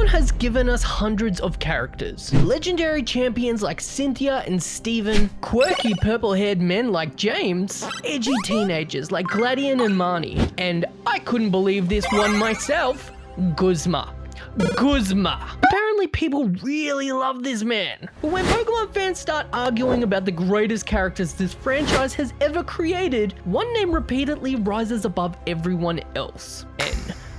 Pokemon has given us hundreds of characters. Legendary champions like Cynthia and Steven, quirky purple-haired men like James, edgy teenagers like Gladian and Marnie, and I couldn't believe this one myself, Guzma. Apparently people really love this man. But when Pokemon fans start arguing about the greatest characters this franchise has ever created, one name repeatedly rises above everyone else. N.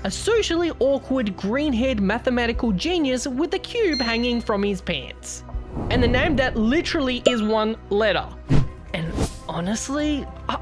A socially awkward green-haired mathematical genius with a cube hanging from his pants. And the name that literally is one letter. And honestly, I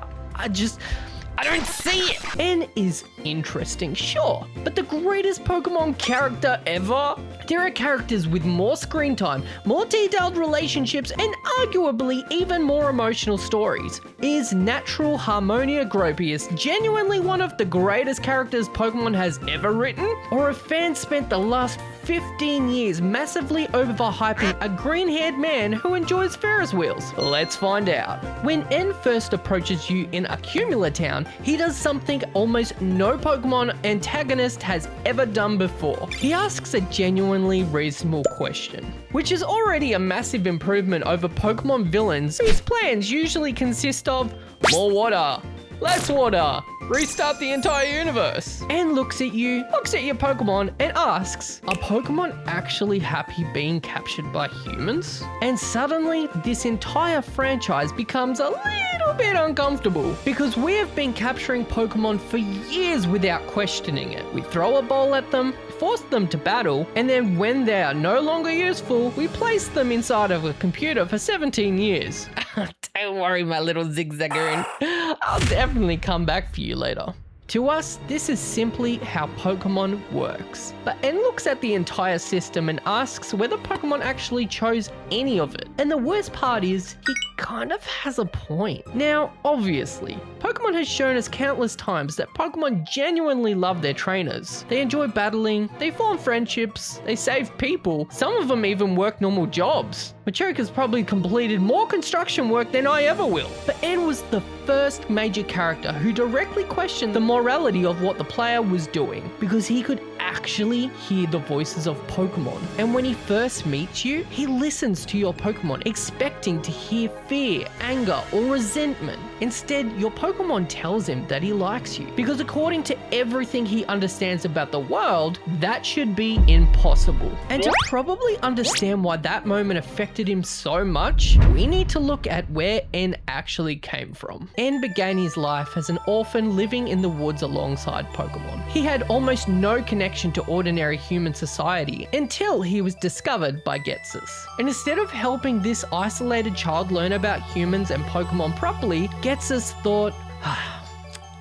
don't see it. N is interesting, sure, but the greatest Pokemon character ever? There are characters with more screen time, more detailed relationships, and arguably even more emotional stories. Is Natural Harmonia Gropius genuinely one of the greatest characters Pokemon has ever written? Or have fans spent the last 15 years massively overhyping a green-haired man who enjoys Ferris wheels? Let's find out. When N first approaches you in Accumula Town, he does something almost no Pokemon antagonist has ever done before. He asks a genuinely reasonable question, which is already a massive improvement over Pokemon villains whose plans usually consist of more water, less water, restart the entire universe. And looks at your Pokemon and asks, are Pokemon actually happy being captured by humans? And suddenly, this entire franchise becomes a little bit uncomfortable because we have been capturing Pokemon for years without questioning it. We throw a ball at them, force them to battle, and then when they are no longer useful, we place them inside of a computer for 17 years. Don't worry, my little zigzaggerin. I'll definitely come back for you later. To us, this is simply how Pokemon works. But N looks at the entire system and asks whether Pokemon actually chose any of it. And the worst part is, he kind of has a point. Now, obviously, Pokemon has shown us countless times that Pokemon genuinely love their trainers. They enjoy battling, they form friendships, they save people, some of them even work normal jobs. Machoke's probably completed more construction work than I ever will. But N was the first major character who directly questioned the morality of what the player was doing, because he could actually hear the voices of Pokemon. And when he first meets you, he listens to your Pokemon, expecting to hear fear, anger, or resentment. Instead, your Pokemon tells him that he likes you, because according to everything he understands about the world, that should be impossible. And to probably understand why that moment affected him so much, we need to look at where N actually came from. N began his life as an orphan living in the woods alongside Pokemon. He had almost no connection to ordinary human society until he was discovered by Getsus. And instead of helping this isolated child learn about humans and Pokemon properly, Getsus thought,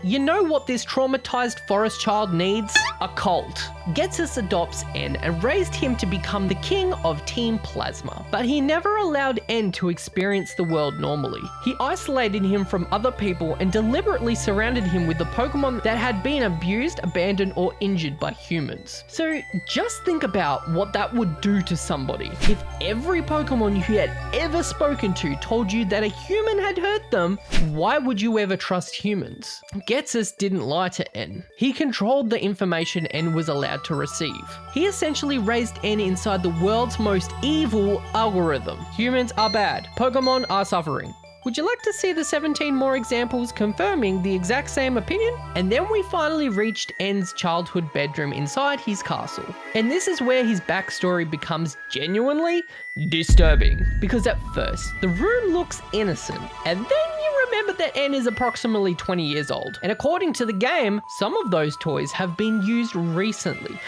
you know what this traumatized forest child needs? A cult. Getsus adopts N and raised him to become the king of Team Plasma. But he never allowed N to experience the world normally. He isolated him from other people and deliberately surrounded him with the Pokemon that had been abused, abandoned, or injured by humans. So just think about what that would do to somebody. If every Pokemon you had ever spoken to told you that a human had hurt them, why would you ever trust humans? Getsus didn't lie to N. He controlled the information N was allowed to receive. He essentially raised N inside the world's most evil algorithm. Humans are bad. Pokemon are suffering. Would you like to see the 17 more examples confirming the exact same opinion? And then we finally reached N's childhood bedroom inside his castle. And this is where his backstory becomes genuinely disturbing. Because at first, the room looks innocent, and then you remember that N is approximately 20 years old. And according to the game, some of those toys have been used recently.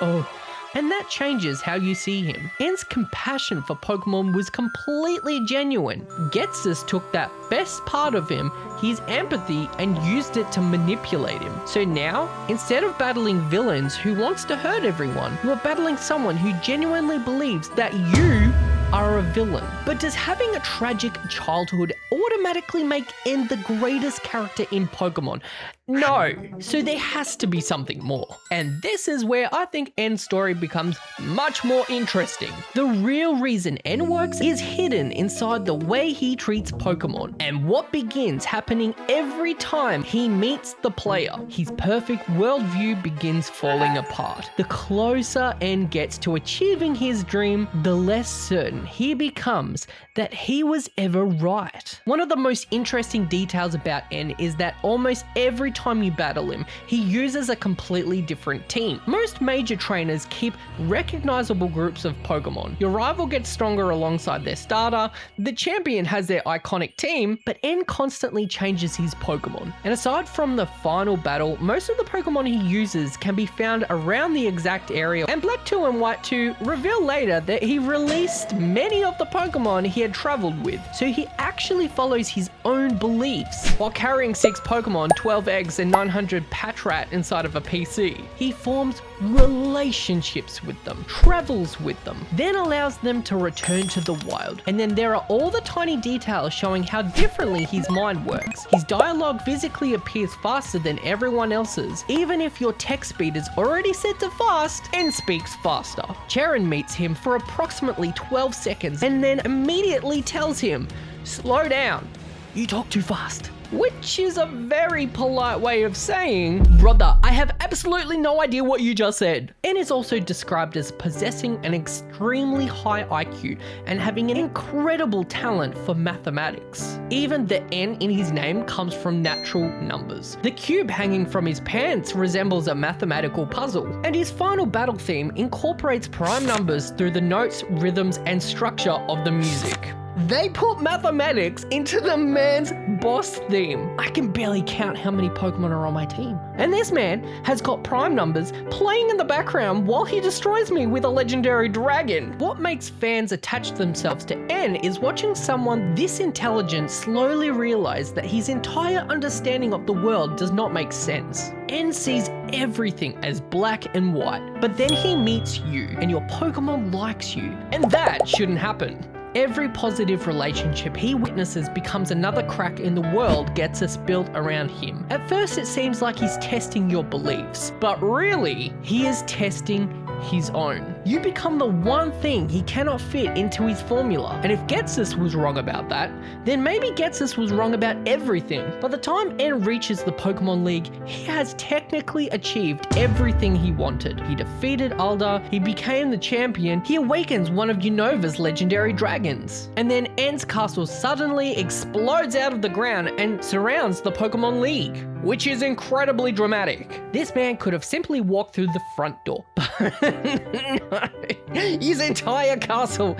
Oh. And that changes how you see him. N's compassion for Pokemon was completely genuine. Getsus took that best part of him, his empathy, and used it to manipulate him. So now, instead of battling villains who wants to hurt everyone, you are battling someone who genuinely believes that you are a villain. But does having a tragic childhood automatically make N the greatest character in Pokemon? No, so there has to be something more. And this is where I think N's story becomes much more interesting. The real reason N works is hidden inside the way he treats Pokemon and what begins happening every time he meets the player. His perfect worldview begins falling apart. The closer N gets to achieving his dream, the less certain he becomes that he was ever right. One of the most interesting details about N is that almost every time you battle him, he uses a completely different team. Most major trainers keep recognizable groups of Pokemon. Your rival gets stronger alongside their starter, the champion has their iconic team, but N constantly changes his Pokemon. And aside from the final battle, most of the Pokemon he uses can be found around the exact area, and Black 2 and White 2 reveal later that he released many of the Pokemon he had traveled with, so he actually follows his own beliefs. While carrying 6 Pokemon, 12 eggs, and 900 Patrat inside of a PC, he forms relationships with them, travels with them, then allows them to return to the wild. And then there are all the tiny details showing how differently his mind works. His dialogue physically appears faster than everyone else's. Even if your text speed is already set to fast, N speaks faster. Charon meets him for approximately 12 seconds and then immediately tells him, "Slow down, you talk too fast." Which is a very polite way of saying, "Brother, I have absolutely no idea what you just said." N is also described as possessing an extremely high IQ and having an incredible talent for mathematics. Even the N in his name comes from natural numbers. The cube hanging from his pants resembles a mathematical puzzle, and his final battle theme incorporates prime numbers through the notes, rhythms, and structure of the music. They put mathematics into the man's boss theme. I can barely count how many Pokemon are on my team. And this man has got prime numbers playing in the background while he destroys me with a legendary dragon. What makes fans attach themselves to N is watching someone this intelligent slowly realize that his entire understanding of the world does not make sense. N sees everything as black and white, but then he meets you and your Pokemon likes you, and that shouldn't happen. Every positive relationship he witnesses becomes another crack in the world gets us built around him. At first it seems like he's testing your beliefs, but really, he is testing his own. You become the one thing he cannot fit into his formula. And if Getsus was wrong about that, then maybe Getsus was wrong about everything. By the time N reaches the Pokemon League, he has technically achieved everything he wanted. He defeated Alda, he became the champion, he awakens one of Unova's legendary dragons. And then N's castle suddenly explodes out of the ground and surrounds the Pokemon League, which is incredibly dramatic. This man could have simply walked through the front door, but no, his entire castle,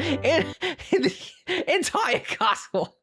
entire castle.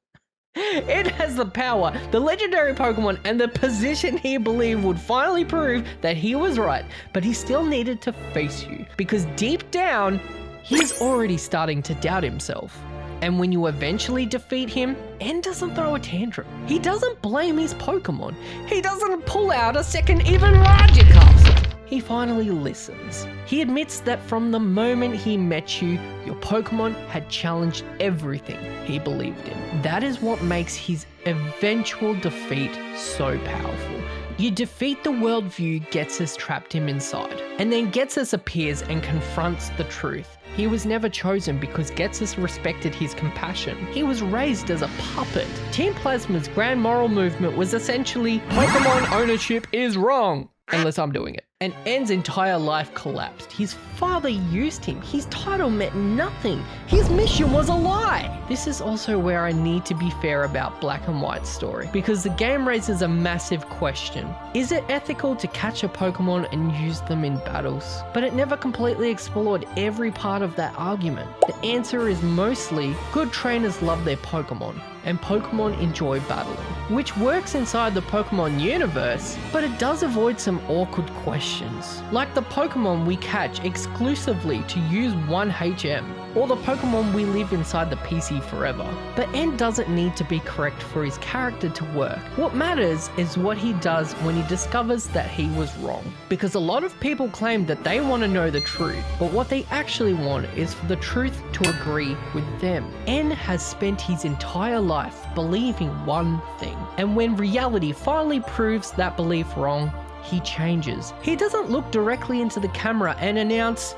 It has the power, the legendary Pokemon, and the position he believed would finally prove that he was right, but he still needed to face you, because deep down, he's already starting to doubt himself. And when you eventually defeat him, N doesn't throw a tantrum. He doesn't blame his Pokemon. He doesn't pull out a second even larger castle. He finally listens. He admits that from the moment he met you, your Pokemon had challenged everything he believed in. That is what makes his eventual defeat so powerful. You defeat the worldview Getsus trapped him inside, and then Getsus appears and confronts the truth. He was never chosen because Getsus respected his compassion. He was raised as a puppet. Team Plasma's grand moral movement was essentially, Pokemon ownership is wrong, unless I'm doing it. And N's entire life collapsed. His father used him. His title meant nothing. His mission was a lie. This is also where I need to be fair about Black and White's story, because the game raises a massive question. Is it ethical to catch a Pokemon and use them in battles? But it never completely explored every part of that argument. The answer is mostly, good trainers love their Pokemon, and Pokemon enjoy battling, which works inside the Pokemon universe, but it does avoid some awkward questions. questions, like the Pokemon we catch exclusively to use 1HM, or the Pokemon we live inside the PC forever. But N doesn't need to be correct for his character to work. What matters is what he does when he discovers that he was wrong. Because a lot of people claim that they want to know the truth, but what they actually want is for the truth to agree with them. N has spent his entire life believing one thing, and when reality finally proves that belief wrong, he changes. He doesn't look directly into the camera and announce,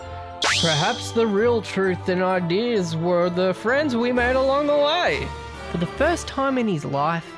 "Perhaps the real truth and ideas were the friends we made along the way." For the first time in his life,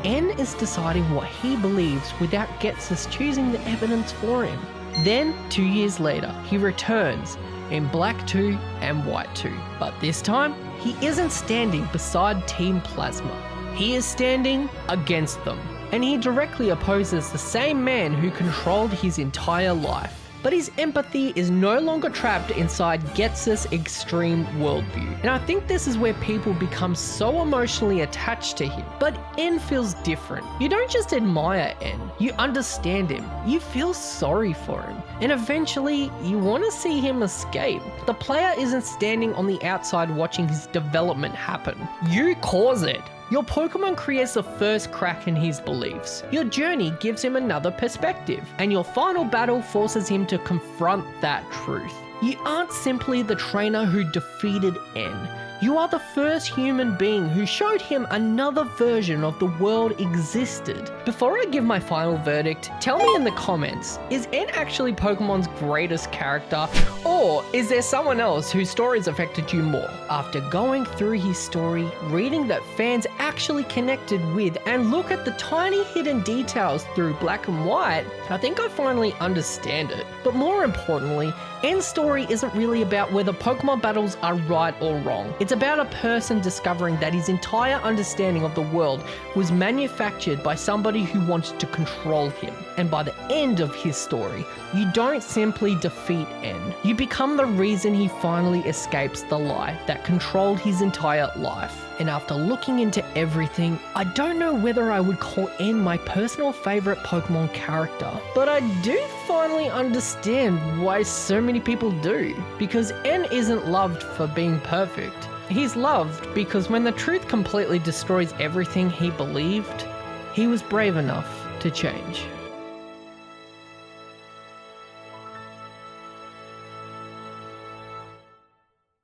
N is deciding what he believes without Getsus choosing the evidence for him. Then, 2 years later, he returns in Black 2 and White 2. But this time, he isn't standing beside Team Plasma. He is standing against them. And he directly opposes the same man who controlled his entire life. But his empathy is no longer trapped inside Getsus' extreme worldview. And I think this is where people become so emotionally attached to him. But N feels different. You don't just admire N, you understand him. You feel sorry for him. And eventually, you want to see him escape. The player isn't standing on the outside watching his development happen. You cause it. Your Pokemon creates the first crack in his beliefs. Your journey gives him another perspective, and your final battle forces him to confront that truth. You aren't simply the trainer who defeated N. You are the first human being who showed him another version of the world existed. Before I give my final verdict, tell me in the comments, is N actually Pokemon's greatest character, or is there someone else whose stories affected you more? After going through his story, reading that fans actually connected with, and look at the tiny hidden details through Black and White, I think I finally understand it. But more importantly, N's story isn't really about whether Pokemon battles are right or wrong. It's about a person discovering that his entire understanding of the world was manufactured by somebody who wanted to control him. And by the end of his story, you don't simply defeat N. You become the reason he finally escapes the lie that controlled his entire life. And after looking into everything, I don't know whether I would call N my personal favorite Pokemon character, but I do finally understand why so many people do. Because N isn't loved for being perfect. He's loved because when the truth completely destroys everything he believed, he was brave enough to change.